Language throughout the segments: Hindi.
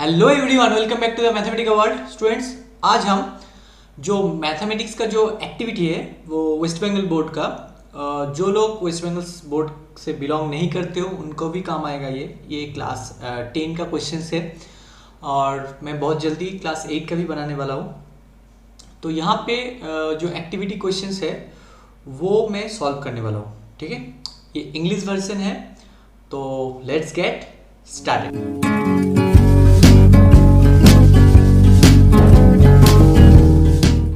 Hello everyone, welcome back to the mathematical world. Students, आज हम जो मैथमेटिक्स का जो एक्टिविटी है वो वेस्ट बंगाल बोर्ड का, जो लोग वेस्ट बंगाल बोर्ड से बिलोंग नहीं करते हो उनको भी काम आएगा। ये क्लास 10 का क्वेश्चन है और मैं बहुत जल्दी क्लास 8 का भी बनाने वाला हूँ। तो यहाँ पे जो एक्टिविटी क्वेश्चंस है वो मैं सॉल्व करने वाला हूँ। ठीक है, ये इंग्लिश वर्जन है, तो लेट्स गेट स्टार्टेड।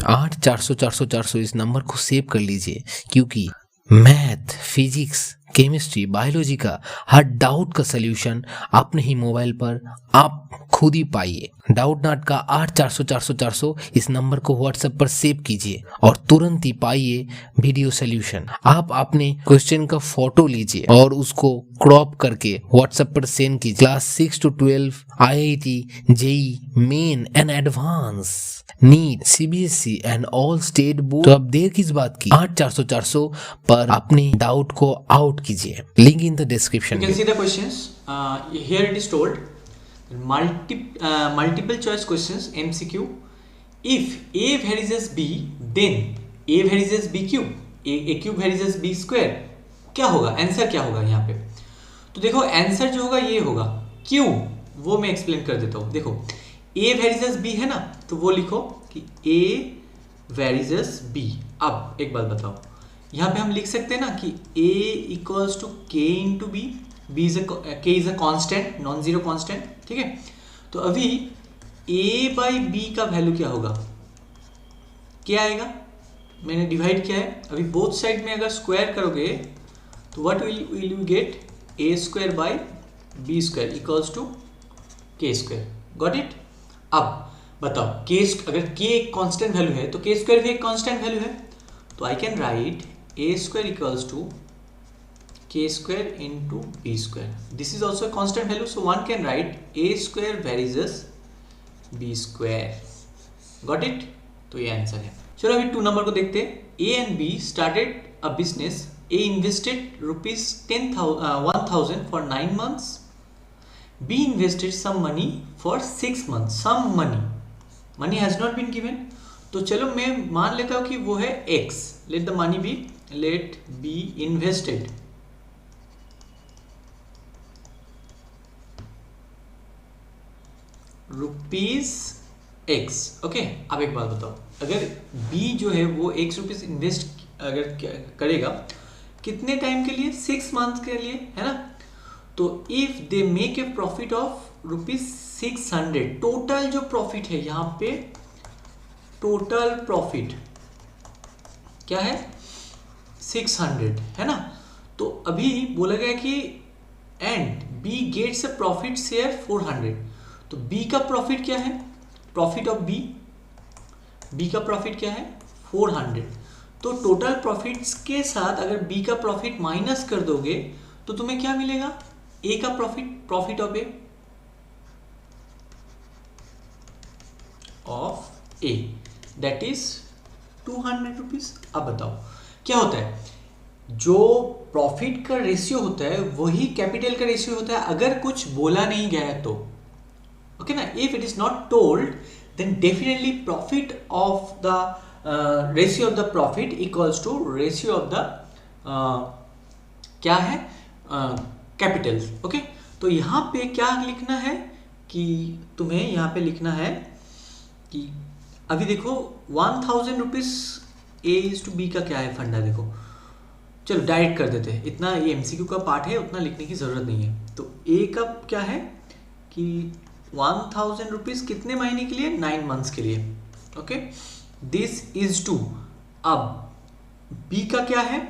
8 400 इस नंबर को सेव कर लीजिए, क्योंकि मैथ, फिजिक्स, केमिस्ट्री, बायोलॉजी का हर डाउट का सलूशन अपने ही मोबाइल पर आप खुद ही पाइए। डाउट नाट का 8 400 इस नंबर को व्हाट्सएप पर सेव कीजिए और तुरंत ही पाइए वीडियो सलूशन। आप अपने क्वेश्चन का फोटो लीजिए और उसको क्रॉप करके व्हाट्सएप पर सेंड कीजिए। Class 6 to 12 IIT, JEE main and advance, NEET, CBSE and all state board. तो अब देर किस बात की, 8 400 पर अपने डाउट को आउट कीजिए। Link in the description. You can see the questions. Here it is told multiple choice questions MCQ. If A varies B, then A varies B cube. A cube varies B square. क्या होगा आंसर, क्या होगा यहाँ पे? तो देखो आंसर जो होगा ये होगा क्यों, वो मैं एक्सप्लेन कर देता हूँ। देखो A वेरिजस B है ना, तो वो लिखो कि A वेरिजस B। अब एक बात बताओ, यहाँ पे हम लिख सकते हैं ना कि A equals to K into B, K is a constant, non zero constant. ठीक है, तो अभी A बाई B का वैल्यू क्या होगा, क्या आएगा? मैंने डिवाइड किया है, अभी बोथ साइड में अगर स्क्वायर करोगे तो what will you get, A square by B square equals to K square. Got it? अब बताओ अगर K एक कांस्टेंट वैल्यू है तो K स्क्वायर भी एक कांस्टेंट वैल्यू है, तो I can write A square equals to K square into B square. This is also constant value, so one can write A square varies B square. Got it? तो ये आंसर है। चलो अभी 2 नंबर को देखते हैं। A and B started a business. A invested ₹10,000 for 9 months. B invested some money for 6 months. Some money has not been given. तो चलो मैं मान लेता हूँ कि वो है X. Let the money be invested. ₹X. Okay, अब एक बात बताओ, अगर B जो है वो ₹X इन्वेस्ट अगर करेगा कितने टाइम के लिए, 6 मंथ के लिए, है ना? तो if they make a profit of ₹600, total जो प्रॉफिट है यहाँ पे, टोटल प्रॉफिट क्या है, 600 है ना? तो अभी बोला गया कि and B gets a profit share 400। तो बी का प्रॉफिट क्या है, प्रॉफिट ऑफ बी का प्रॉफिट क्या है, 400। तो टोटल प्रॉफिट्स के साथ अगर बी का प्रॉफिट माइनस कर दोगे तो तुम्हें क्या मिलेगा, ए का profit of A that is ₹200। अब बताओ क्या होता है, जो प्रॉफिट का रेशियो होता है वही कैपिटल का रेशियो होता है अगर कुछ बोला नहीं गया है तो, ओके ना? If it is not told then definitely profit of the ratio of the profit equals to ratio of the क्या है, कैपिटल। ओके, तो यहाँ पे क्या लिखना है कि तुम्हें यहाँ पे लिखना है कि अभी देखो ₹1000 A इज टू B का क्या है फंडा, देखो चलो डायरेक्ट कर देते हैं, इतना ये MCQ का पार्ट है, उतना लिखने की जरूरत नहीं है। तो A का क्या है कि ₹1000 कितने महीने के लिए, 9 मंथ्स के लिए। Okay, this is two. अब B का क्या है,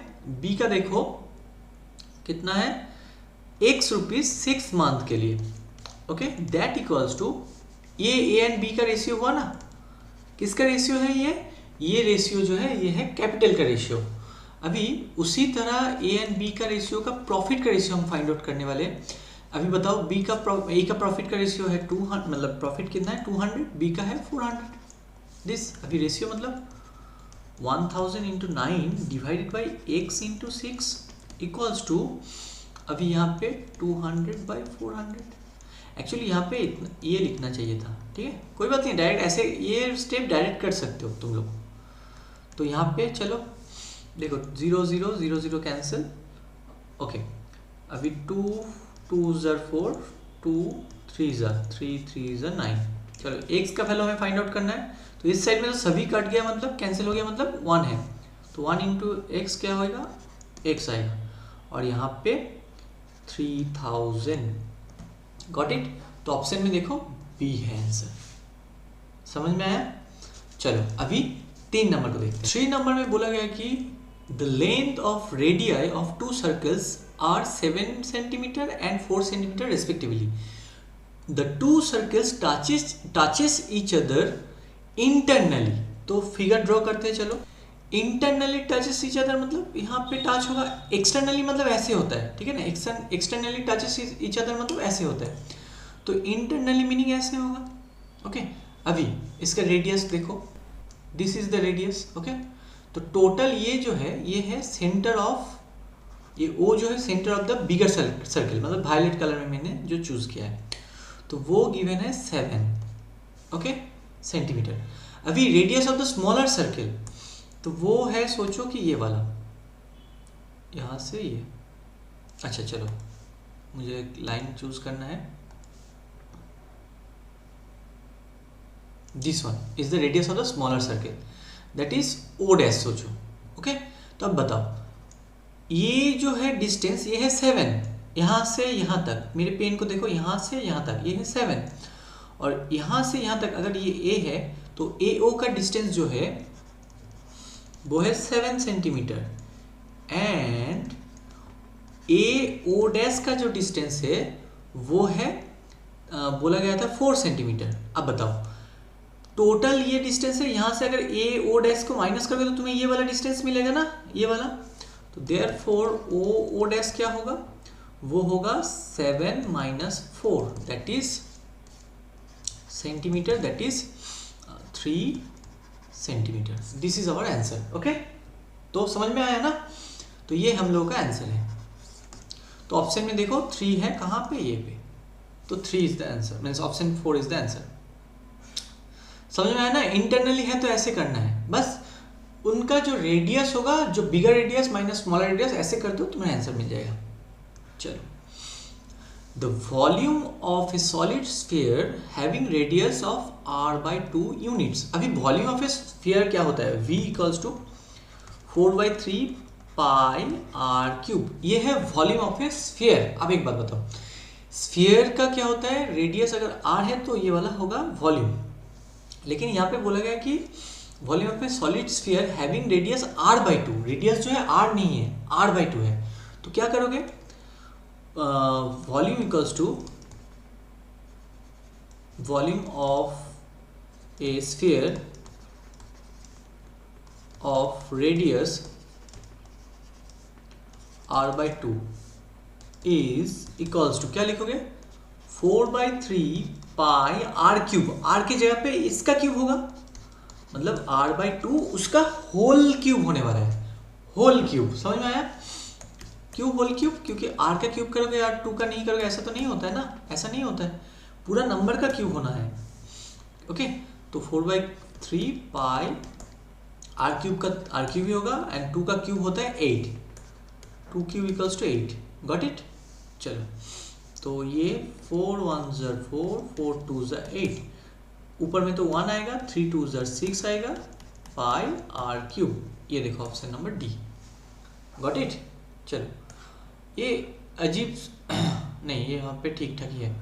B का देखो कितना है, X रुपीज 6 मंथ के लिए। ओके, दैट इक्वल्स टू, ये A एंड B का रेशियो हुआ ना, किसका रेशियो है ये रेशियो जो है ये है कैपिटल का रेशियो। अभी उसी तरह A एंड B का रेशियो का प्रॉफिट का रेशियो हम फाइंड आउट करने वाले हैं। अभी बताओ A का प्रॉफिट का रेशियो है 200, मतलब प्रॉफिट कितना है 200, B का है 400। दिस अभी रेशियो मतलब 1000 into 9 divided by X into 6 equals to, अभी यहाँ पे 200/400। एक्चुअली यहाँ पे ये लिखना चाहिए था, ठीक है, कोई बात नहीं, डायरेक्ट ऐसे ये स्टेप डायरेक्ट कर सकते हो तुम लोग। तो यहाँ पे चलो देखो 0 0 0 0 कैंसिल, ओके, अभी 2 2 ज़र 4, 2 3 ज़र 3 3 ज़र 9। चलो एक्स का वैल्यू हमें फाइंड आउट करना है, तो इस साइड में तो सभी कट गया, मतलब कैंसिल हो गया, मतलब 1 है, तो 1 इंटू एक्स क्या होगा, एक्स आएगा, और यहाँ पे 3000, गॉट इट। तो ऑप्शन में देखो बी है आंसर, समझ में आया। चलो अभी 3 नंबर को देखते हैं। 3 नंबर में बोला गया कि the length of radii of 2 circles are 7 centimetre and 4 centimetre respectively. The 2 circles touches each other internally. तो फिगर ड्रॉ करते हैं, चलो। इंटरनली टचेस ईच अदर मतलब यहाँ पे टच होगा, एक्सटर्नली मतलब ऐसे होता है, ठीक है ना, एक्सटर्नली टचेस ईच अदर मतलब ऐसे होता है, तो इंटरनली मीनिंग ऐसे होगा, ओके। अभी इसका रेडियस देखो, this is the radius, okay. तो टोटल ये जो है ये है सेंटर ऑफ, ये ओ जो है centre of the bigger circle, मतलब वायलेट कलर में मैंने जो चूज किया है, तो वो गिवन है 7, ओके, सेंटीमीटर। अभी radius of the smaller circle, तो वो है, सोचो कि ये वाला, यहाँ से ये, अच्छा चलो मुझे लाइन चूज करना है, this one is the radius of the smaller circle, that is O dash, सोचो, ओके। तो अब बताओ, ये जो है डिस्टेंस ये है 7, यहाँ से यहाँ तक, मेरे पेन को देखो, यहाँ से यहाँ तक ये है 7, और यहाँ से यहाँ तक अगर ये ए है, तो ए ओ का डिस्टेंस जो है वो है 7 centimetre, and A O dash का जो डिस्टेंस है वो है बोला गया था 4 सेंटीमीटर। अब बताओ टोटल ये डिस्टेंस है, यहाँ से अगर ए ओ डैश को माइनस करोगे तो तुम्हें ये वाला डिस्टेंस मिलेगा ना, ये वाला, तो देयरफॉर ओ डैश क्या होगा, वो होगा 7 minus 4, that is centimetre, that is 3 centimetre. This is our answer, okay. तो समझ में आया ना, तो ये हम लोगों का आंसर है। तो ऑप्शन में देखो 3 है, कहाँ पे, ये पे, तो 3 is the answer, means option 4 is the answer. समझ में आया ना, इंटरनली है तो ऐसे करना है, बस उनका जो रेडियस होगा, जो बिगर रेडियस माइनस स्मॉलर रेडियस, ऐसे कर दो तुम्हें आंसर मिल जाएगा। चलो, the volume of a solid sphere having radius of r/2 units. अभी वॉल्यूम ऑफ ए स्फीयर क्या होता है, v equals to 4/3 pi r³, ये है वॉल्यूम ऑफ ए स्फीयर। अब एक बात बताओ, स्फीयर का क्या होता है, रेडियस अगर r है तो ये वाला होगा वॉल्यूम, लेकिन यहाँ पे बोला गया कि volume of a solid sphere having radius r/2, radius जो है r नहीं है, r/2 है, तो क्या करोगे, volume equals to volume of a sphere of radius r/2 is equals to, क्या लिखोगे, 4/3 पाई r³, r की जगह पे इसका क्यूब होगा, मतलब r/2 उसका होल क्यूब होने वाला है, होल क्यूब, समझ में आया, क्यों होल क्यूब, क्योंकि r का क्यूब करोगे r2 का नहीं करोगे, ऐसा तो नहीं होता है ना, ऐसा नहीं होता है, पूरा नंबर का क्यूब होना है, ओके। तो 4/3 पाई r³ का r³ ही होगा, एंड 2 का क्यूब होता है 8, 2 cube equals to 8, got it. चलो, तो ये 4 1 ज़र 4, 4 2 ज़र 8, ऊपर में तो 1 आएगा, 3 2 ज़र 6 आएगा, पाई r³, ये देखो option number D, got it. चलो, ये अजीब नहीं, ये यहाँ पे ठीक ठाक ही है।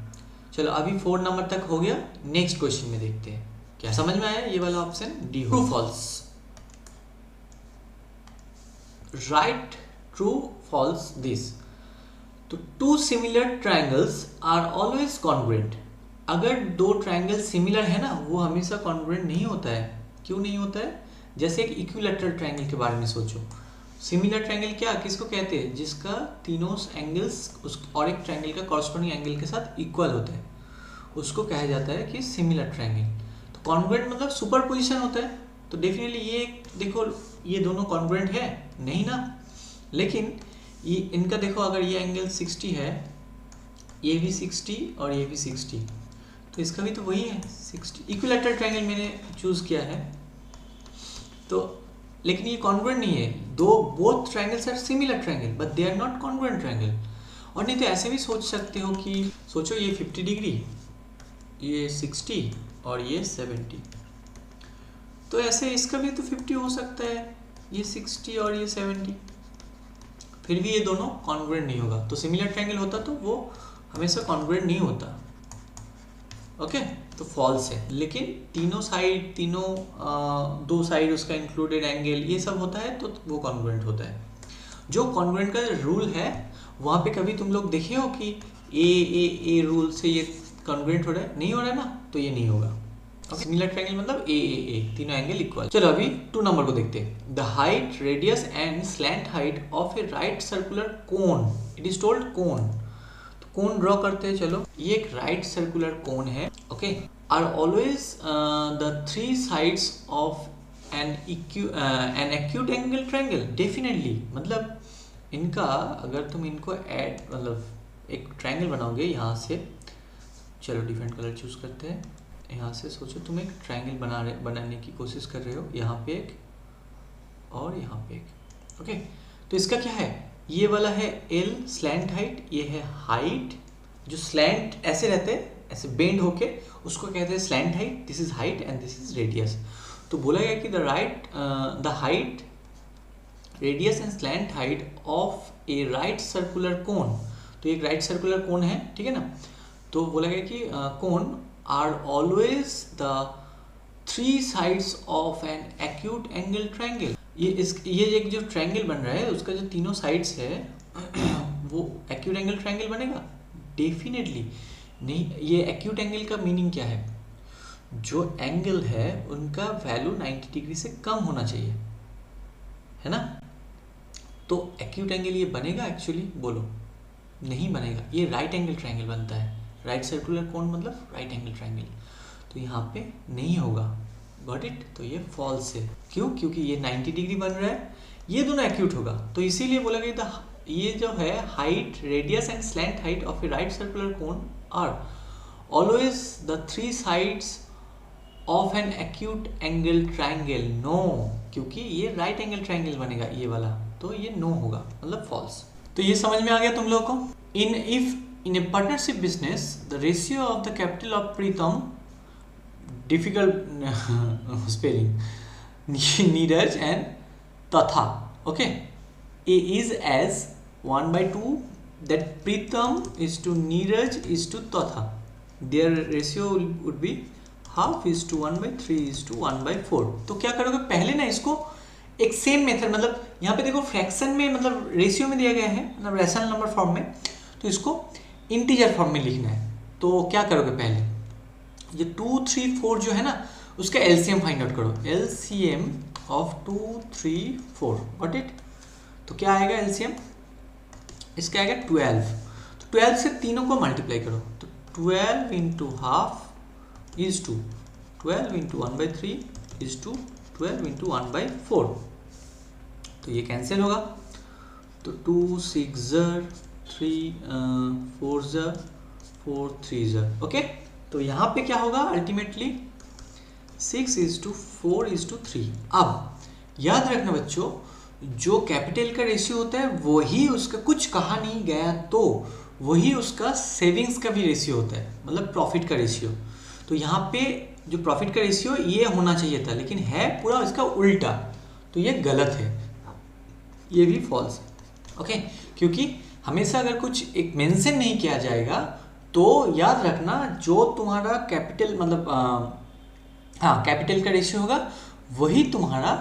चलो अभी 4 नंबर तक हो गया, नेक्स्ट क्वेश्चन में देखते हैं क्या समझ में आया, ये वाला option D, true false, right true false this. तो 2 similar triangles are always congruent. अगर 2 ट्रायंगल सिमिलर है ना, वो हमेशा कॉन्ग्रुएंट नहीं होता है। क्यों नहीं होता है, जैसे एक इक्विलैटरल ट्रायंगल के बारे में सोचो। सिमिलर ट्रायंगल क्या, किसको कहते हैं, जिसका तीनों एंगल्स उस और एक ट्रायंगल का कॉरस्पॉन्डिंग एंगल के साथ इक्वल होता है, उसको कहा जाता है कि सिमिलर ट्रायंगल। तो कॉन्ग्रुएंट मतलब सुपरपोजिशन होता है, तो डेफिनेटली ये देखो, ये दोनों कॉन्ग्रुएंट है नहीं ना, लेकिन ये इनका देखो, अगर ये एंगल 60 है ये भी 60 और ये भी 60, तो इसका भी तो वही है 60। इक्विलैटरल ट्रायंगल मैंने चूज़ किया है, तो लेकिन ये कॉन्ग्रुएंट नहीं है। दो both triangles are similar triangle but they are not congruent triangle. और नहीं तो ऐसे भी सोच सकते हो कि सोचो ये 50 डिग्री, ये 60 और ये 70, तो ऐसे इसका भी तो 50 हो सकता है, ये 60 और ये 70, फिर भी ये दोनों कॉन्ग्रुएंट नहीं होगा। तो सिमिलर ट्रायंगल होता तो वो हमेशा कॉन्ग्रुएंट नहीं होता। ओके, तो फॉल्स है। लेकिन तीनों साइड, दो साइड उसका इंक्लूडेड एंगल, ये सब होता है तो वो कॉन्ग्रुएंट होता है। जो कॉन्ग्रुएंट का रूल है वहाँ पे कभी तुम लोग देखे हो कि ए रूल से ये कॉन्ग्रुएंट हो रहा है? नहीं हो रहा है ना, तो ये नहीं होगा। सिमिलर ट्रायंगल मतलब ए तीनों एंगल इक्वल। चलो अभी 2 नंबर को देखते हैं। The height, radius and slant height of a right circular cone, it is told cone. तो कोन ड्रॉ करते हैं। चलो, ये एक राइट सर्कुलर कोन है, okay. Are always the 3 sides of an acute angle triangle, definitely. मतलब इनका अगर तुम इनको ऐड मतलब एक ट्रायंगल बनाओगे यहाँ से, चलो डिफरेंट कलर चूज करते हैं। यहाँ से सोचो तुम एक ट्रायंगल बनाने की कोशिश कर रहे हो, यहाँ पे एक और यहाँ पे एक, ओके। तो इसका क्या है, ये वाला है एल स्लैंट हाइट, ये है हाइट। जो स्लैंट ऐसे रहते हैं, ऐसे बेंड होके, उसको कहते हैं slant height. This is height and this is radius. तो बोला गया कि the height, radius and slant height of a right circular कोन। तो एक राइट सर्कुलर कोन है, ठीक है ना। तो बोला गया कि कोन are always the 3 sides of an acute angle triangle। ये एक जो ट्रायंगल बन रहा है उसका जो तीनों साइड्स है वो एक्यूट एंगल ट्रायंगल बनेगा? डेफिनेटली नहीं। ये एक्यूट एंगल का मीनिंग क्या है? जो एंगल है उनका वैल्यू 90 डिग्री से कम होना चाहिए, है ना। तो एक्यूट एंगल ये बनेगा एक्चुअली? बोलो, नहीं बनेगा। ये राइट एंगल ट्रायंगल बनता है। राइट सर्कुलर कोन मतलब राइट एंगल ट्रायंगल, तो यहाँ पे नहीं होगा। Got it? तो ये फॉल्स है। क्यों? क्योंकि ये 90 डिग्री बन रहा है, ये दोनों एक्यूट होगा। तो इसीलिए बोला गया था ये जो है height, radius and slant height of a right circular cone are always the 3 sides of an acute angle triangle. No, क्योंकि ये राइट एंगल ट्रायंगल बनेगा ये वाला, तो ये नो होगा, मतलब फॉल्स। तो ये समझ में आ गया तुम लोगों को? In a partnership business, the ratio of the capital of Pritam, difficult spelling, Neeraj and Tatha, okay, is as 1/2 that Pritam is to Neeraj is to Tatha. Their ratio would be half is to 1/3 is to 1/4. तो क्या करोगे? पहले ना इसको एक सेम मेथड, मतलब यहाँ पे देखो फ्रैक्शन में, मतलब रेशियो में दिया गया है, मतलब रैशनल नंबर फॉर्म में, तो इसको इंटीजर फॉर्म में लिखना है। तो क्या करोगे? पहले ये 2, 3, 4 जो है ना, उसका एलसीएम फाइंड आउट करो। LCM of 2, 3, 4, got it? तो क्या आएगा एलसीएम? इसका आएगा 12। तो 12 से तीनों को मल्टीप्लाई करो, तो 12 into half is to 12 into 1/3 is to 12 into 1/4। तो ये कैंसिल होगा, तो 2 6 3 4 4 3 ओके। तो यहाँ पे क्या होगा अल्टीमेटली? 6:4:3। अब याद रखना बच्चों, जो कैपिटल का रेशियो होता है वही उसका, कुछ कहा नहीं गया तो वही उसका सेविंग्स का भी रेशियो होता है, मतलब प्रॉफिट का रेशियो। तो यहाँ पे जो प्रॉफिट का रेशियो ये होना चाहिए था, लेकिन है पूरा इसका उल्टा, तो ये गलत है, ये भी फॉल्स है, ओके। क्योंकि हमेशा अगर कुछ एक मेंशन नहीं किया जाएगा तो याद रखना, जो तुम्हारा कैपिटल मतलब कैपिटल का रेशियो होगा वही तुम्हारा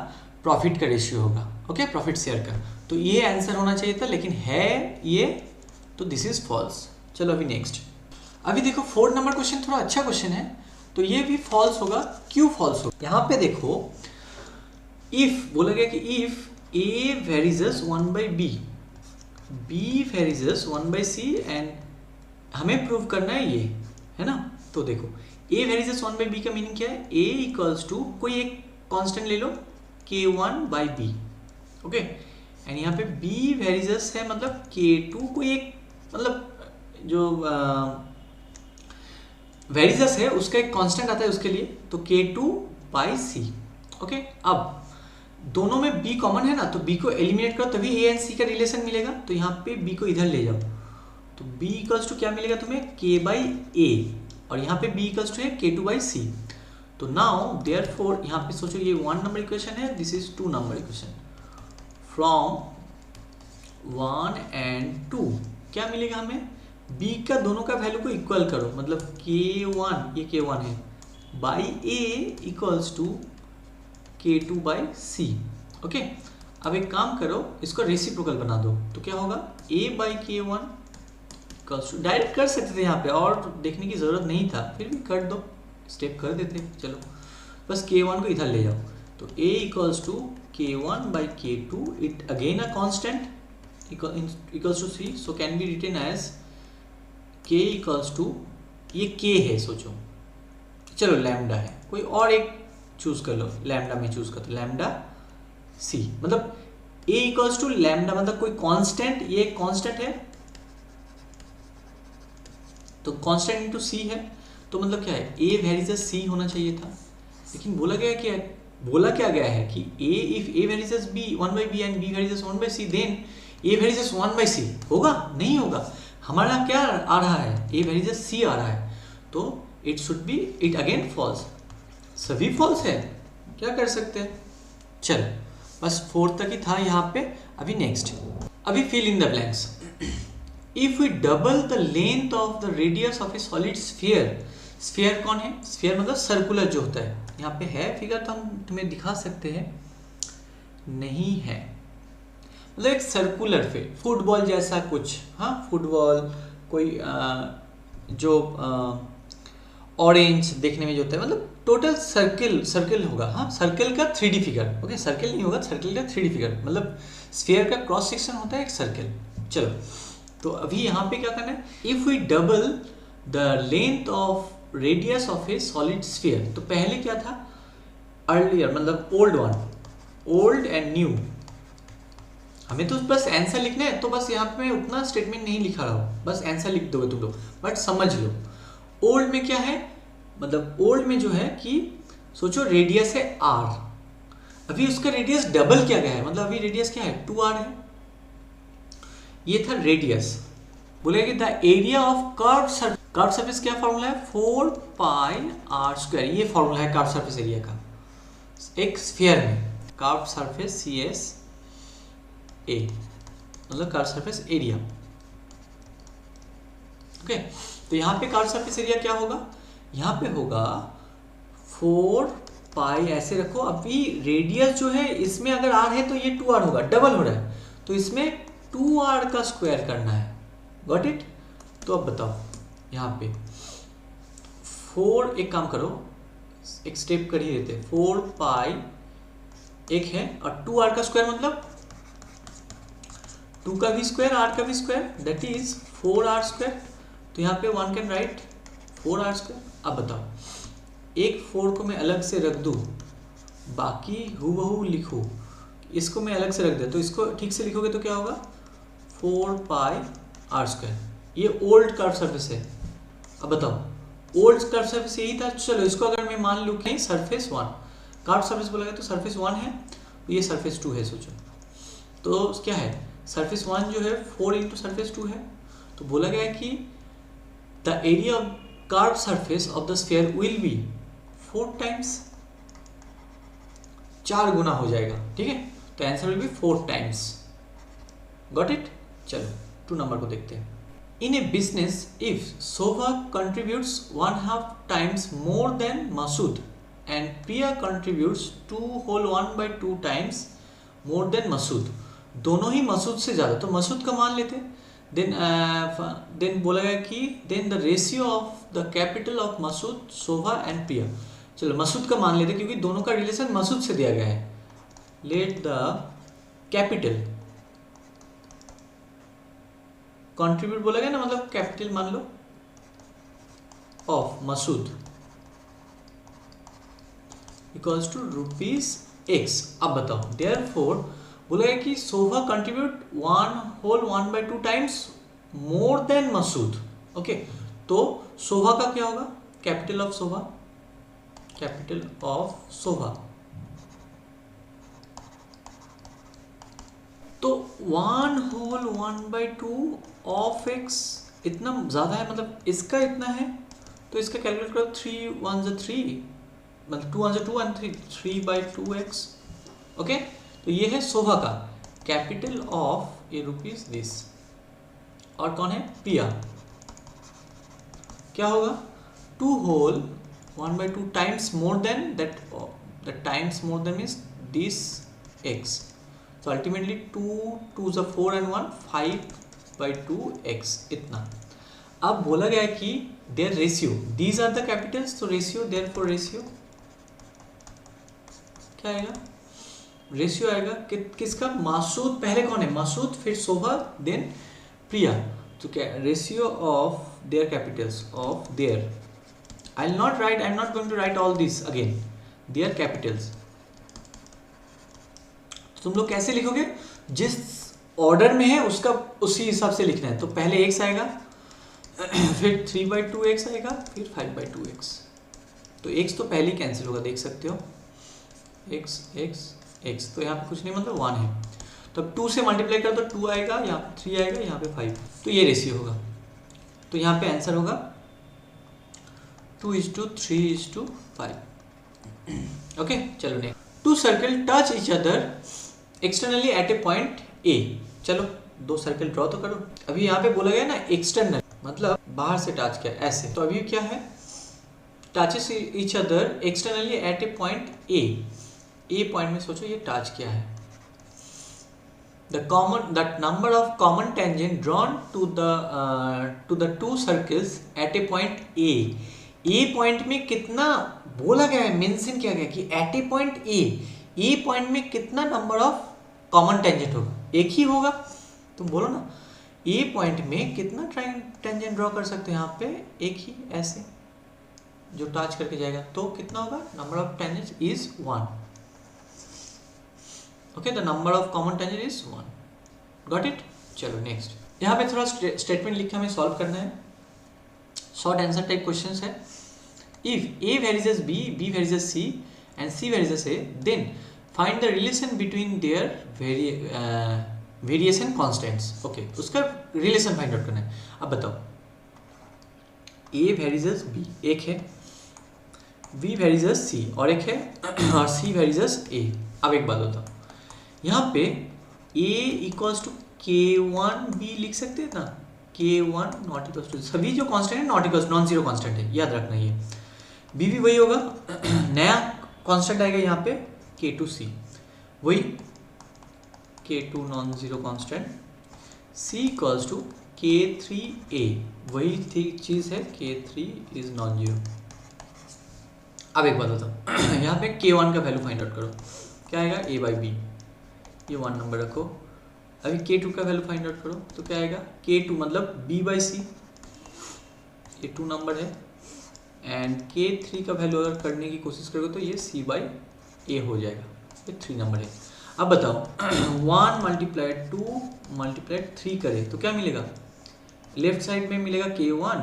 प्रॉफिट का रेशियो होगा, ओके, प्रॉफिट शेयर का। तो ये आंसर होना चाहिए था, लेकिन है ये, तो दिस इज फॉल्स। चलो अभी नेक्स्ट, अभी देखो 4 नंबर क्वेश्चन थोड़ा अच्छा क्वेश्चन है, तो ये भी फॉल्स होगा। क्यों फॉल्स होगा? यहाँ पे देखो, इफ बोला गया कि if A varies 1/b, b varies 1/c and हमें प्रूव करना है ये, है ना। तो देखो a वेरीजेस 1/b का मीनिंग क्या है? a इक्वल्स टू कोई एक कांस्टेंट ले लो k1/b, ओके। एंड यहाँ पे b वेरीजेस है मतलब k2, कोई एक मतलब जो वेरिजस है उसका एक कांस्टेंट आता है उसके लिए, तो K2/C। ओके, अब दोनों में B कॉमन है ना, तो B को एलिमिनेट करो तभी A एंड C का रिलेशन मिलेगा। तो यहाँ पे B को इधर ले जाओ, तो B इक्वल्स टू क्या मिलेगा तुम्हें, K/A, और यहाँ पे B इक्वल्स टू है K2/C। तो नाउ देयरफॉर यहाँ पे सोचो ये 1 नंबर इक्वेशन है, this is 2 number equation. From 1 and 2 क्या मिलेगा हमें, B का दोनों का वैल्यू को इक्वल करो, मतलब K1, ये K1 है, by A equals to K2/C। Okay, अब एक काम करो, इसको रेसिप्रोकल बना दो, तो क्या होगा A/K1 इक्वल्स टू, डायरेक्ट कर सकते थे यहाँ पे और देखने की जरूरत नहीं था, फिर भी कर दो, स्टेप कर देते। चलो बस K1 को इधर ले जाओ, तो A equals to K1/K2, it again a constant equals to C, so can be written as K equals to, ये K है सोचो, चलो लैम्डा है, कोई और एक चूज कर लो, लैम्डा में चूज कर, तो लैम्डा C, मतलब A इक्वल्स टू लैम्डा, मतलब कोई कांस्टेंट, ये कांस्टेंट है तो कांस्टेंट इनटू C है, तो मतलब क्या है, A वेरिजस C होना चाहिए था, लेकिन बोला क्या गया है कि if A वेरिजस B 1/B and B वेरिजस 1/C, then A वेरिजस 1/C होगा, नहीं होगा, हमारा क्या आ रहा है, A वेरिजस C आ रहा है, तो it should be, it again false, सभी फॉल्स है, क्या कर सकते हैं। चल बस 4 तक ही था यहाँ पे। अभी नेक्स्ट, अभी fill in the blanks. If we double the length of the radius of a solid sphere, sphere कौन है, स्फीयर मतलब सर्कुलर जो होता है, यहाँ पे है फिगर तो हम तुम्हें दिखा सकते हैं, नहीं है, मतलब एक सर्कुलर फील्ड, फुटबॉल जैसा कुछ, हाँ फुटबॉल, कोई जो ऑरेंज देखने में जो होता है, मतलब टोटल सर्किल होगा, हाँ सर्किल का 3D फिगर, ओके सर्किल नहीं होगा, सर्किल का 3D फिगर, मतलब स्फीयर का क्रॉस सेक्शन होता है एक सर्किल। चलो तो अभी यहाँ पे क्या करना है, if we double the length of radius of a solid sphere, तो पहले क्या था, अर्लियर मतलब old one, old and new, हमें तो बस आंसर लिखना है, तो बस यहाँ पे मैं उतना स्टेटमेंट नहीं लिखा रहा हूँ, बस आंसर लिख दोगे तुम लोग, बट समझ लो ओल्ड में क्या है, मतलब ओल्ड में जो है कि सोचो रेडियस है r, अभी उसका रेडियस डबल किया गया है, मतलब अभी रेडियस क्या है 2r है, ये था रेडियस, बोलेगा कि the area of curve surface, क्या फॉर्मूला है 4πr², ये फॉर्मूला है कर्व सरफेस एरिया का एक स्फीयर में, कर्व सरफेस CSA मतलब कर्व सरफेस एरिया। ओके, तो यहाँ पे कर्व सरफेस एरिया क्या होगा, यहाँ पे होगा 4π, ऐसे रखो, अभी रेडियस जो है इसमें अगर r है तो ये 2r होगा, डबल हो रहा है, तो इसमें 2r का स्क्वायर करना है, गॉट इट। तो अब बताओ यहाँ पे 4, एक काम करो, एक स्टेप कर ही देते, 4π एक है और 2r का स्क्वायर मतलब 2 का भी स्क्वायर, r का भी स्क्वायर, दैट इज 4r², तो यहाँ पे 1 कैन राइट 4r²। अब बताओ एक 4 को मैं अलग से रख दूँ, बाकी हूबहू लिखूँ, इसको मैं अलग से रख दे, तो इसको ठीक से लिखोगे तो क्या होगा 4πr², ये ओल्ड कर्व सरफेस है। अब बताओ ओल्ड कर्व सरफेस यही था, चलो इसको अगर मैं मान लूँ कि सरफेस 1, कर्व सरफेस बोला गया तो सरफेस 1 है, तो ये सरफेस 2 है, सोचो तो क्या है, सरफेस 1 जो है 4 इंटू सरफेस 2 है, तो बोला गया है कि the area of curve surface of the sphere will be 4 times, 4 गुना हो जाएगा, ठीक है, तो answer will be 4 times, got it. चलो 2 नंबर को देखते हैं। In a business if Shobha contributes 1/2 times more than Masood and Priya contributes 2/1/2 times more than Masood, दोनों ही मसूद से ज़्यादा, तो मसूद का मान लेते, देन बोला गया कि then the ratio of the capital of Masood Shobha and Priya, चलो मसूद का मान लेते क्योंकि दोनों का रिलेशन मसूद से दिया गया है, लेट द कैपिटल कंट्रीब्यूट बोला गया ना, मतलब कैपिटल मान लो of Masood equals to ₹X। अब बताओ देयरफॉर बोला गया कि Shobha contribute 1/1/2 times more than Masood, okay, तो शोभा का क्या होगा, capital of Shobha, capital of Shobha, तो 1/2 ऑफ x इतना ज़्यादा है, मतलब इसका इतना है, तो इसका कैलकुलेट करो, 3 1 3, मतलब 2 1 2 एंड 3/2x। ओके, तो ये है शोभा का capital of a rupees this. और कौन है, प्रिया, क्या होगा, 2 whole 1/2 times more than that, that times more than means this x, so ultimately 2 2 is 4 and 1 5/2x इतना। अब बोला गया है कि their ratio, these are the capitals, तो ratio, therefore ratio क्या आएगा, रेशियो आएगा किसका, मासूद, पहले कौन है, मासूद, फिर शोभा, देन प्रिया, तो क्या, ratio of their capitals, of their, I will not write, I am not going to write all this again, their capitals. तुम लोग कैसे लिखोगे, जिस ऑर्डर में है उसका उसी हिसाब से लिखना है। तो पहले x आएगा, फिर 3/2x आएगा, फिर 5/2x, तो x तो पहले ही कैंसिल होगा, देख सकते हो, x x x, तो यहाँ पे कुछ नहीं, मतलब 1 है, तो अब 2 से मल्टीप्लाई कर तो 2 आएगा, यहाँ पे 3 आएगा, यहाँ पे 5, तो ये रेशियो होगा, तो यहाँ पे आंसर होगा 2:3:5। ओके, चलो next, 2 circle touch each other externally at a point A, चलो 2 सर्कल ड्रॉ तो करो। अभी यहाँ पे बोला गया ना एक्सटर्नल, मतलब बाहर से टच किया ऐसे, तो अभी क्या है, touches each other externally at a point A, A point में सोचो ये टच क्या है, the number of common tangent drawn to the 2 circles at a point A, A point में कितना बोला गया है, मेंशन किया गया कि at a point A point में कितना नंबर ऑफ कॉमन टेंजेंट होगा, एक ही होगा, तुम बोलो ना, ए पॉइंट में कितना टेंजेंट ड्रॉ कर सकते हैं, यहाँ पे एक ही ऐसे जो टच करके जाएगा, तो कितना होगा, number of tangent is 1। Okay, the number of common tangent is 1, got it. चलो नेक्स्ट, यहाँ पे थोड़ा स्टेटमेंट लिखा हमें सॉल्व करना है, शॉर्ट आंसर टाइप क्वेश्चन है। If A varies B, B varies C and C varies A, then find the relation between their variation constants. Okay, उसका रिलेशन फाइंड आउट करना है। अब बताओ, ए वेरीजेस बी एक है, बी वेरीजेस सी और एक है, और सी वेरीजेस ए। अब एक बात बताओ, यहाँ पे ए इक्वल्स टू k1b लिख सकते हैं ना, k1 नॉट इक्वल्स टू, सभी जो कांस्टेंट है not equals, non zero constant है, याद रखना ये, बी भी वही होगा, नया कांस्टेंट आएगा यहाँ पे k2c, वही k2 non zero constant, c equals to k3a, वही थी चीज़ है, k3 इज नॉन जीरो। अब एक बात बताओ, यहाँ पे k1 का वैल्यू फाइंड आउट करो, क्या आएगा, a/b, ये 1 नंबर रखो। अभी k2 का वैल्यू फाइंड आउट करो, तो क्या आएगा, k2 मतलब b/c, ये 2 नंबर है, एंड k3 का वैल्यू अगर करने की कोशिश करोगे तो ये c/a हो जाएगा, ये 3 नंबर है। अब बताओ 1 × 2 × 3 करें तो क्या मिलेगा, लेफ्ट साइड में मिलेगा k1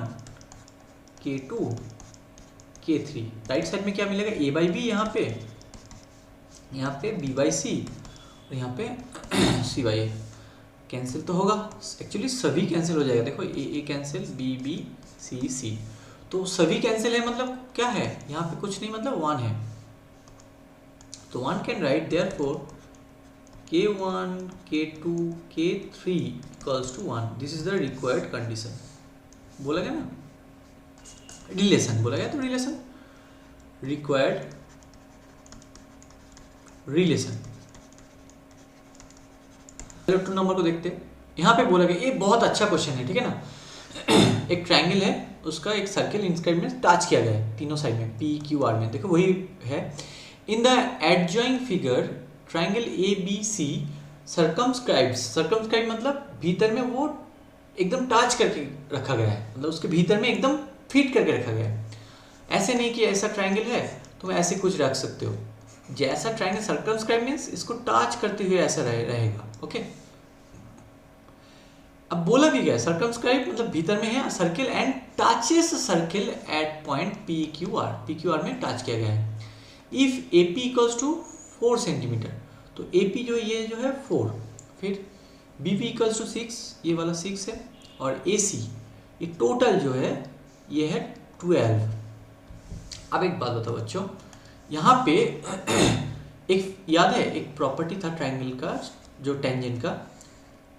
k2 k3, right side में क्या मिलेगा, a/b, यहाँ पे b/c, और यहाँ पे c/a, कैंसिल तो होगा, एक्चुअली सभी कैंसिल हो जाएगा, देखो a कैंसिल, b c, तो सभी कैंसिल है, मतलब क्या है यहाँ पे कुछ नहीं, मतलब 1 है, तो 1 can write therefore k1 k2 k3 equals to 1, this is the required condition. बोला गया ना, रिलेशन बोला गया, तो रिलेशन, रिक्वायर्ड रिलेशन। 2 नंबर को देखते हैं, यहाँ पे बोला गया, ये बहुत अच्छा क्वेश्चन है, ठीक है ना, एक ट्रायंगल है, उसका एक सर्किल इंस्क्राइब में टच किया गया है तीनों साइड में, पी क्यू आर में, देखो वही है। In the adjoining figure triangle A B C circumscribe मतलब भीतर में वो एकदम टच करके रखा गया है, मतलब उसके भीतर में एकदम फिट करके रखा गया है, ऐसे नहीं कि ऐसा ट्रायंगल है तुम ऐसे कुछ रख सकते हो, जैसा ट्रायंगल सर्कमस्क्राइब मींस इसको टच करते हुए ऐसा रहेगा। ओके, अब बोला भी गया सर्कमस्क्राइब मतलब भीतर में है circle and touches circle at point P Q R में टच किया गया है। If A P equals to 4 centimetre, तो ए पी जो ये जो है 4, फिर बी पी इक्वल्स टू 6, ये वाला 6 है, और ए सी ये टोटल जो है ये है 12। अब एक बात बताओ बच्चों, यहाँ पे एक याद है एक प्रॉपर्टी था ट्राइंगल का जो टेंजेंट का,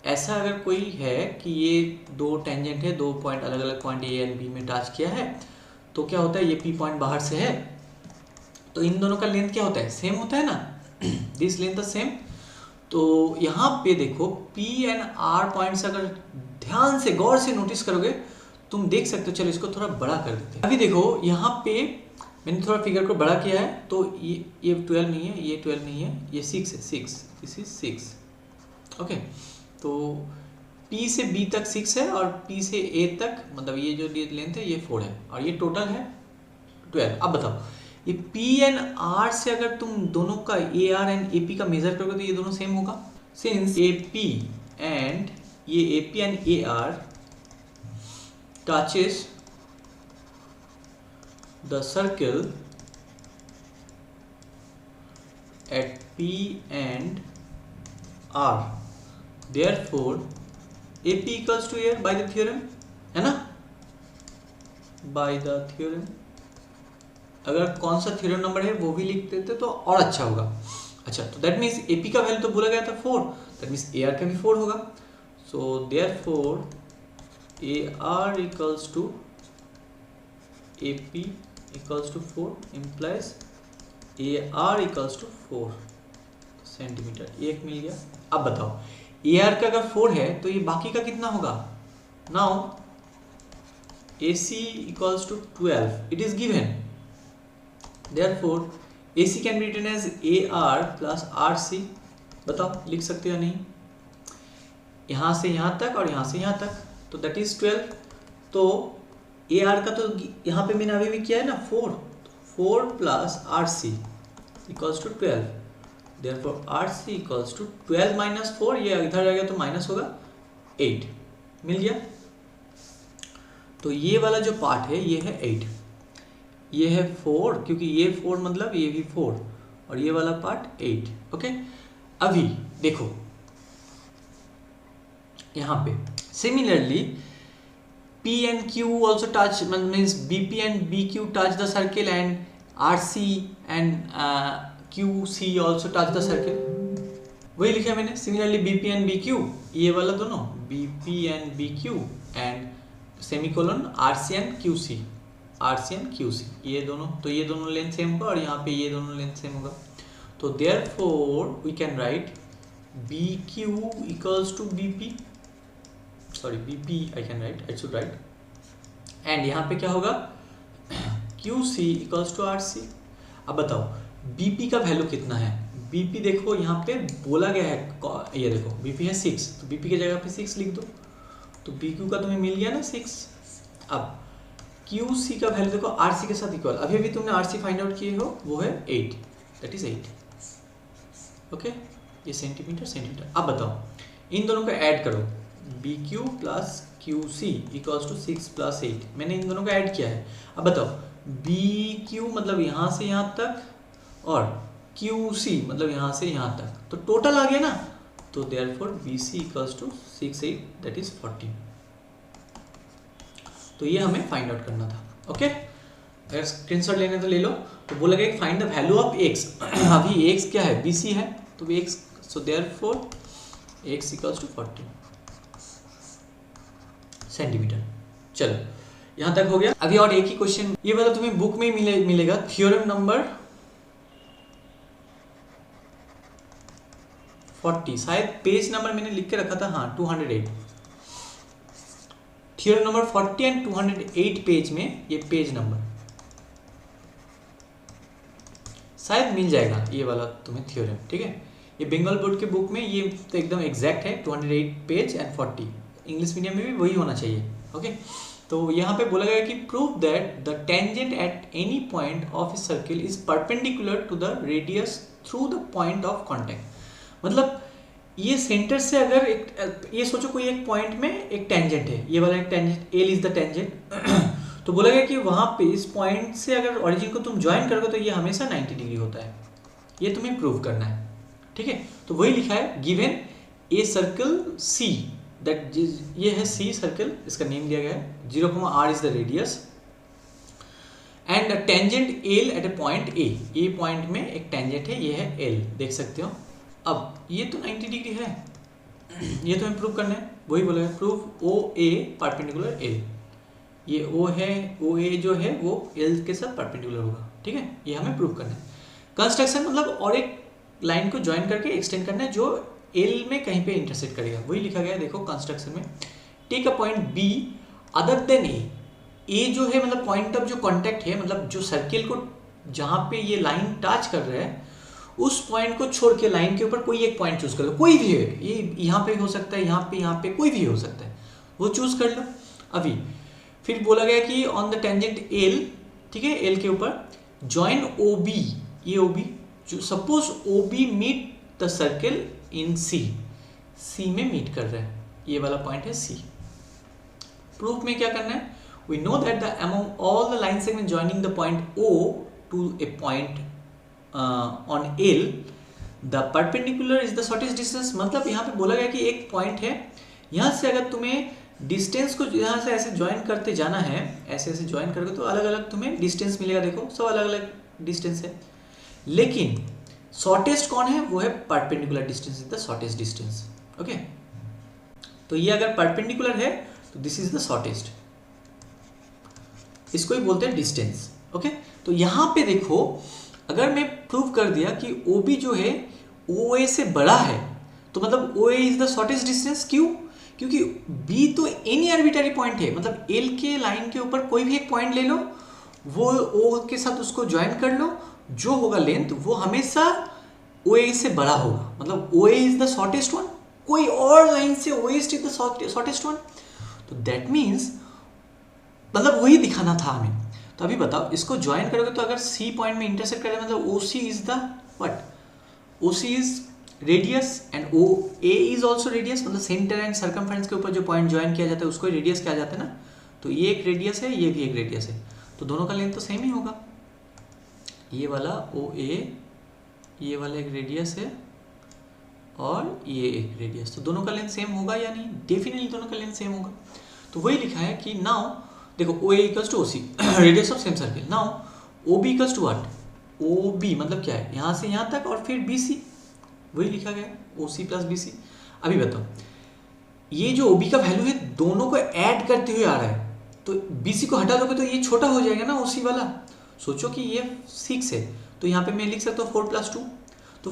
ऐसा अगर कोई है कि ये दो टेंजेंट है, दो पॉइंट अलग अलग पॉइंट ए एंड बी में टच किया है, तो क्या होता है ये पी पॉइंट बाहर से है, तो इन दोनों का लेंथ क्या होता है, सेम होता है ना, दिस लेंथ इज सेम। तो यहाँ पे देखो पी एंड आर पॉइंट्स अगर ध्यान से गौर से नोटिस करोगे तुम देख सकते हो। चलो इसको थोड़ा बड़ा कर देते हैं। अभी देखो यहाँ पे मैंने थोड़ा फिगर को बड़ा किया है, तो ये 12 नहीं है, ये 12 नहीं है, ये 6 है, 6, दिस इज 6। ओके, तो P से B तक 6 है और P से A तक मतलब ये जो लेंथ है ये 4 है और ये टोटल है 12। अब बताओ ये P एंड R से अगर तुम दोनों का AR एंड AP का मेजर करोगे तो ये दोनों सेम होगा। सिंस AP एंड ये AP and AR touches the circle eight P and R, therefore AP equals to here by the theorem, है ना, by the theorem। अगर कौन सा थ्योरम नंबर है वो भी लिख देते तो और अच्छा होगा। अच्छा, तो दैट मीन्स AP का वैल्यू तो बोला गया था 4, दैट मीन्स AR का भी 4 होगा। So therefore AR equals to AP equals to 4 implies AR equals to 4 centimetre, एक मिल गया। अब बताओ AR का अगर 4 है तो ये बाकी का कितना होगा। Now AC equals to 12, it is given, therefore AC can be written as AR plus RC। बताओ लिख सकते हो या नहीं, यहाँ से यहाँ तक और यहाँ से यहाँ तक, तो दैट इज 12। तो AR का तो यहाँ पे मैंने अभी भी किया है ना 4 plus RC equals to 12, therefore RC equals to 12 minus 4, ये इधर आ गया तो माइनस होगा 8, मिल गया। तो ये वाला जो पार्ट है ये है 8, ये है 4 क्योंकि ये 4 मतलब ये भी 4 और ये वाला पार्ट 8। ओके, अभी देखो यहाँ पे similarly P and Q also touch, means BP and BQ touch the circle and RC and QC also touch the circle। वही लिखा मैंने, सिमिलरली BP and BQ, ये वाला दोनों BP and BQ and semicolon RC and QC, RC and QC, ये दोनों, तो ये दोनों लेंथ सेम होगा और यहाँ पे ये दोनों लेंथ सेम होगा। तो therefore we can write BQ equals to BP, sorry BP I can write, I should write, and यहाँ पे क्या होगा QC equals to RC। अब बताओ BP का वैल्यू कितना है। BP देखो यहाँ पे बोला गया है, ये देखो BP है 6, तो BP की जगह पे 6 लिख दो, तो BQ का तुम्हें मिल गया ना 6। अब QC का वैल्यू देखो RC के साथ इक्वल, अभी अभी तुमने RC फाइंड आउट किए हो, वो है 8, दैट इज 8। ओके, ये सेंटीमीटर। अब बताओ इन दोनों को ऐड करो, BQ plus QC equals to 6 plus 8, मैंने इन दोनों को ऐड किया है। अब बताओ BQ मतलब यहाँ से यहाँ तक और QC मतलब यहाँ से यहाँ तक, तो टोटल आ गया ना, तो therefore BC equals to 6 8, that is 14। तो ये हमें फाइंड आउट करना था। ओके, अगर स्क्रीनशॉट लेने तो ले लो। तो बोला गया कि find the value of x, अभी x क्या है, BC है, तो x, so therefore x equals to 40 centimetre. चलो यहाँ तक हो गया। अभी और एक ही क्वेश्चन, ये वाला तुम्हें बुक में ही मिलेगा, थ्योरम नंबर 40, शायद पेज नंबर मैंने लिख के रखा था, हाँ 208, थ्योरम नंबर 40 एंड 208 पेज में ये पेज नंबर शायद मिल जाएगा, ये वाला तुम्हें थ्योरम। ठीक है, ये बंगाल बोर्ड के बुक में ये तो एकदम एग्जैक्ट है, 208 पेज एंड 40, इंग्लिश मीडियम में भी वही होना चाहिए। ओके, तो यहाँ पे बोला गया कि prove that the tangent at any point of a circle is perpendicular to the radius through the point of contact. मतलब ये सेंटर से अगर एक ये सोचो कोई एक पॉइंट में एक टेंजेंट है, ये वाला एक tangent, L is the tangent तो बोला गया कि वहां पे इस पॉइंट से अगर ओरिजिन को तुम ज्वाइन करोगे तो ये हमेशा 90 डिग्री होता है, ये तुम्हें प्रूव करना है। ठीक है, तो वही लिखा है given a circle see that, ये है सी सर्कल, इसका नेम दिया गया है 0, r is the radius and tangent L at a point A point में एक टेंजेंट है, ये है एल, देख सकते हो। अब ये तो 90 डिग्री है, ये तो हमें प्रूव करना है, वही बोला है प्रूव ओ ए परपेंडिकुलर एल, ये ओ है, ओ ए जो है वो एल के साथ परपेंडिकुलर होगा। ठीक है, ये हमें प्रूव करना है। कंस्ट्रक्शन मतलब और एक लाइन को ज्वाइन करके एक्सटेंड करना है जो एल में कहीं पे इंटरसेक्ट करेगा, वही लिखा गया है। देखो कंस्ट्रक्शन में take a point B other than A जो है मतलब पॉइंट ऑफ जो कॉन्टैक्ट है, मतलब जो सर्किल को जहाँ पे ये लाइन टच कर रहा है उस पॉइंट को छोड़ के लाइन के ऊपर कोई एक पॉइंट चूज कर लो, कोई भी है, ये यहाँ पे हो सकता है, यहाँ पे कोई भी हो सकता है, वो चूज कर लो। अभी फिर बोला गया कि ऑन द टेंजेंट एल, ठीक है, एल के ऊपर ज्वाइन ओ बी, ये O B, suppose O B meet the circle in C में मीट कर रहा है, ये वाला पॉइंट है सी। प्रूफ में क्या करना है, we know that the among all the line segments joining the point O to a point on L, the perpendicular is the shortest distance। मतलब यहाँ पे बोला गया कि एक पॉइंट है, यहाँ से अगर तुम्हें डिस्टेंस को यहाँ से ऐसे ज्वाइन करते जाना है, ऐसे ऐसे ज्वाइन करके तो अलग अलग तुम्हें डिस्टेंस मिलेगा, देखो सब अलग अलग डिस्टेंस है, लेकिन शॉर्टेस्ट कौन है, वो है perpendicular distance is the shortest distance. Okay, तो ये अगर परपेंडिकुलर है तो दिस इज द शॉर्टेस्ट, इसको ही बोलते हैं डिस्टेंस। ओके, तो यहाँ पे देखो अगर मैं प्रूव कर दिया कि OB जो है OA से बड़ा है तो मतलब OA is the shortest distance. क्यों? क्योंकि B तो एनी आर्बिट्ररी पॉइंट है, मतलब L के लाइन के ऊपर कोई भी एक पॉइंट ले लो, वो O के साथ उसको ज्वाइन कर लो, जो होगा लेंथ वो हमेशा OA से बड़ा होगा, मतलब OA is the shortest one, कोई और लाइन से OA is the shortest one. तो दैट मीन्स मतलब वही दिखाना था हमें। तो अभी बताओ इसको ज्वाइन करोगे तो अगर सी पॉइंट में इंटरसेक्ट करे मतलब OC is the what, OC is radius and OA is also radius, मतलब सेंटर एंड सर्कमफरेंस के ऊपर जो पॉइंट ज्वाइन किया जाता है उसको रेडियस कहा जाता है ना। तो ये एक रेडियस है, ये भी एक रेडियस है, तो दोनों का लेंथ तो सेम ही होगा। ये वाला OA, ये वाला एक रेडियस है और ये एक रेडियस, तो दोनों का लेंथ सेम होगा या नहीं? डेफिनेटली दोनों का लेंथ सेम होगा। तो वही लिखा है कि नाउ देखो OA equals to OC radius of same circle. Now OB equals to what, OB मतलब क्या है, यहाँ से यहाँ तक और फिर BC, वही लिखा गया OC प्लस BC। अभी बताओ ये जो OB का वैल्यू है दोनों को ऐड करते हुए आ रहा है, तो BC को हटा दोगे तो ये छोटा हो जाएगा ना OC वाला। सोचो कि ये 6 है तो यहाँ पे मैं लिख सकता हूँ 4 + 2, तो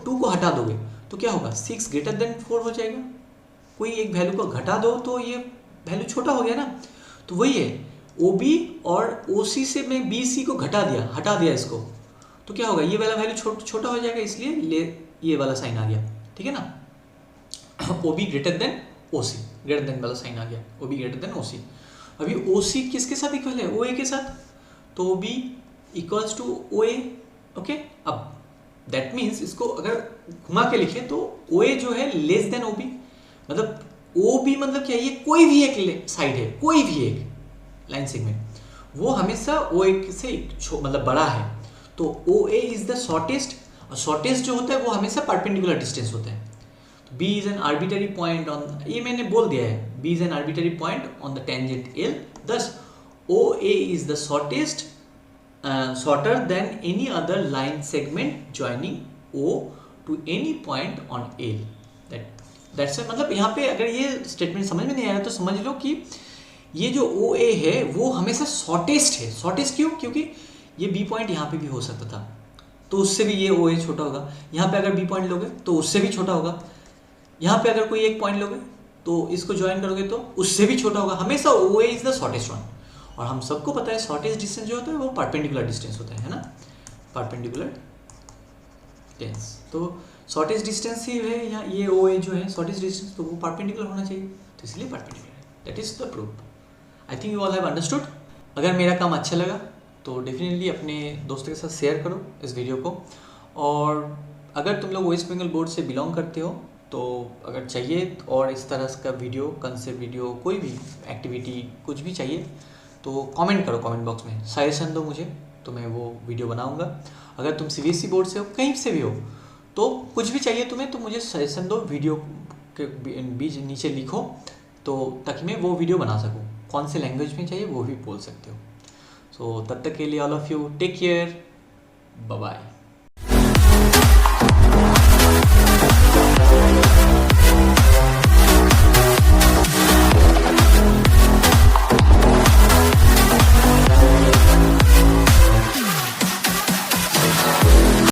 2 को हटा दोगे तो क्या होगा, 6 ग्रेटर देन 4 हो जाएगा। कोई एक वैल्यू को घटा दो तो ये वैल्यू छोटा हो गया ना। तो वही है OB और OC से मैं BC को हटा दिया इसको, तो क्या होगा, ये वाला वैल्यू छोटा हो जाएगा, इसलिए ये वाला साइन आ गया। ठीक है ना, OB greater than OC, greater than वाला साइन आ गया, OB ग्रेटर देन OC। अभी OC किसके साथ इक्वल है, OA के साथ, तो OB equals to OA। Okay, अब दैट मीन्स इसको अगर घुमा के लिखे तो OA जो है लेस देन OB, मतलब OB मतलब क्या, ये कोई भी एक साइड है, कोई भी एक लाइन सेगमेंट, वो हमेशा OA से मतलब बड़ा है, तो OA इज द शॉर्टेस्ट, और शॉर्टेस्ट जो होता है वो हमेशा परपेंडिकुलर डिस्टेंस होता है। तो B is an arbitrary point on, ये मैंने बोल दिया है, B is an arbitrary point on the tangent L, thus OA is the shortest shorter than any other line segment joining O to any point on L। That's why मतलब यहाँ पे अगर ये स्टेटमेंट समझ में नहीं आया तो समझ लो कि ये जो OA है वो हमेशा शॉर्टेस्ट है। शॉर्टेस्ट क्यों? क्योंकि ये B पॉइंट यहाँ पे भी हो सकता था तो उससे भी ये OA छोटा होगा, यहाँ पे अगर B पॉइंट लोगे तो उससे भी छोटा होगा, यहाँ पे अगर कोई एक पॉइंट लोगे तो इसको ज्वाइन करोगे तो उससे भी छोटा होगा। हमेशा OA is the shortest one, और हम सबको पता है शॉर्टेस्ट डिस्टेंस जो होता है वो परपेंडिकुलर डिस्टेंस होता है ना, परपेंडिकुलर डिस्टेंस। तो शॉर्टेस्ट डिस्टेंस ही है यहाँ, ये OA जो है शॉर्टेस्ट डिस्टेंस, तो वो परपेंडिकुलर होना चाहिए, तो इसलिए परपेंडिकुलर है। That is the proof. I think you all have understood. अगर मेरा काम अच्छा लगा तो डेफिनेटली अपने दोस्तों के साथ शेयर करो इस वीडियो को, और अगर तुम लोग वेस्ट बंगाल बोर्ड से बिलोंग करते हो तो अगर चाहिए और इस तरह का वीडियो, कंसेप्ट वीडियो, कोई भी एक्टिविटी कुछ भी चाहिए तो कमेंट करो, कमेंट बॉक्स में सजेशन दो मुझे, तो मैं वो वीडियो बनाऊंगा। अगर तुम सीबीएसई बोर्ड से हो, कहीं से भी हो, तो कुछ भी चाहिए तुम्हें तो मुझे सजेशन दो, वीडियो के बीच नीचे लिखो, तो ताकि मैं वो वीडियो बना सकूँ। कौन से लैंग्वेज में चाहिए वो भी बोल सकते हो। सो तब तक के लिए all of you take care, bye bye.